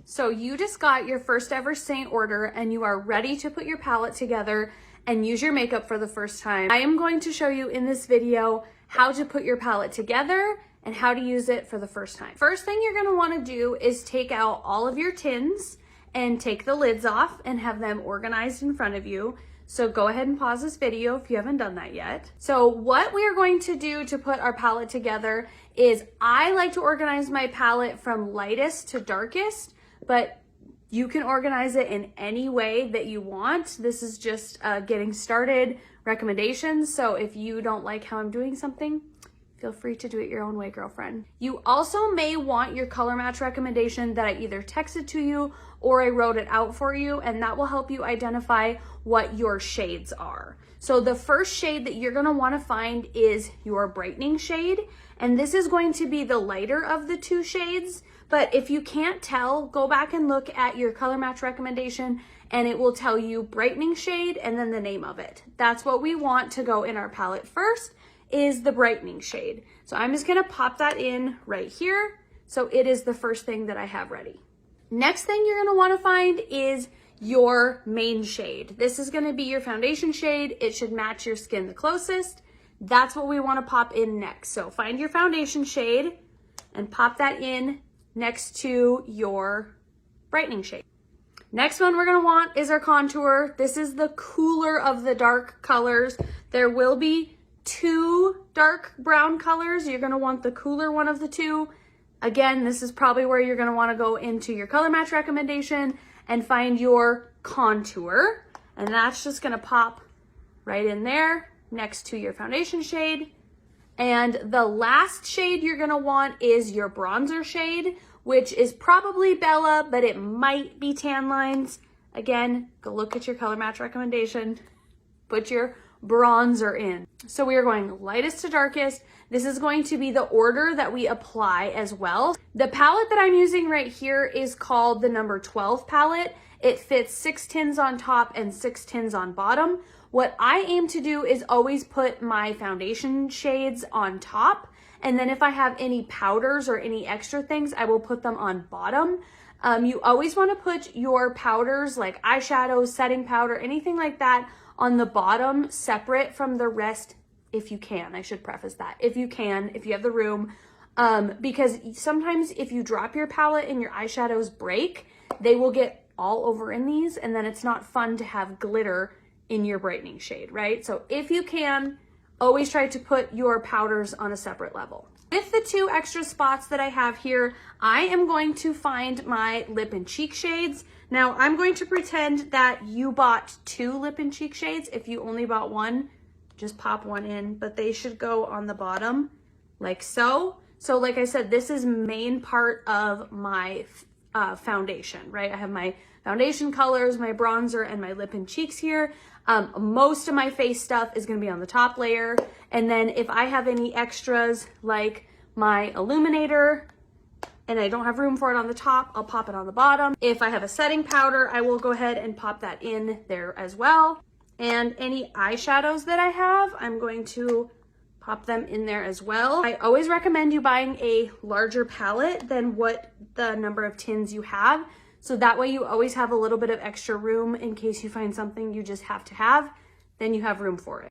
So you just got your first ever Seint order and you are ready to put your palette together and use your makeup for the first time. I am going to show you in this video how to put your palette together and how to use it for the first time. First thing you're gonna wanna do is take out all of your tins and take the lids off and have them organized in front of you. So go ahead and pause this video if you haven't done that yet. So what we are going to do to put our palette together is I like to organize my palette from lightest to darkest, but you can organize it in any way that you want. This is just getting started recommendations. So if you don't like how I'm doing something, feel free to do it your own way, girlfriend. You also may want your color match recommendation that I either texted to you or I wrote it out for you, and that will help you identify what your shades are. So the first shade that you're gonna wanna find is your brightening shade, and this is going to be the lighter of the two shades. But if you can't tell, go back and look at your color match recommendation and it will tell you brightening shade and then the name of it. That's what we want to go in our palette first, is the brightening shade. So I'm just gonna pop that in right here. So it is the first thing that I have ready. Next thing you're gonna wanna find is your main shade. This is gonna be your foundation shade. It should match your skin the closest. That's what we wanna pop in next. So find your foundation shade and pop that in next to your brightening shade. Next one we're gonna want is our contour. This is the cooler of the dark colors. There will be two dark brown colors. You're gonna want the cooler one of the two. Again, this is probably where you're gonna wanna go into your color match recommendation and find your contour. And that's just gonna pop right in there next to your foundation shade. And the last shade you're gonna want is your bronzer shade, which is probably Bella, but it might be Tan Lines. Again, go look at your color match recommendation, put your bronzer in. So we are going lightest to darkest. This is going to be the order that we apply as well. The palette that I'm using right here is called the number 12 palette. It fits 6 tins on top and 6 tins on bottom. What I aim to do is always put my foundation shades on top, and then if I have any powders or any extra things, I will put them on bottom. You always want to put your powders like eyeshadows, setting powder, anything like that on the bottom separate from the rest if you can. I should preface that. If you can, if you have the room, because sometimes if you drop your palette and your eyeshadows break, they will get all over in these, and then it's not fun to have glitter in your brightening shade, right? So if you can, always try to put your powders on a separate level. With the two extra spots that I have here, I am going to find my lip and cheek shades. Now I'm going to pretend that you bought 2 lip and cheek shades. If you only bought one, just pop one in, but they should go on the bottom like so. So like I said, this is main part of my foundation, right? I have my foundation colors, my bronzer, and my lip and cheeks here. Most of my face stuff is gonna be on the top layer. And then if I have any extras like my illuminator and I don't have room for it on the top, I'll pop it on the bottom. If I have a setting powder, I will go ahead and pop that in there as well. And any eyeshadows that I have, I'm going to pop them in there as well. I always recommend you buying a larger palette than what the number of tins you have. So that way you always have a little bit of extra room in case you find something you just have to have, then you have room for it.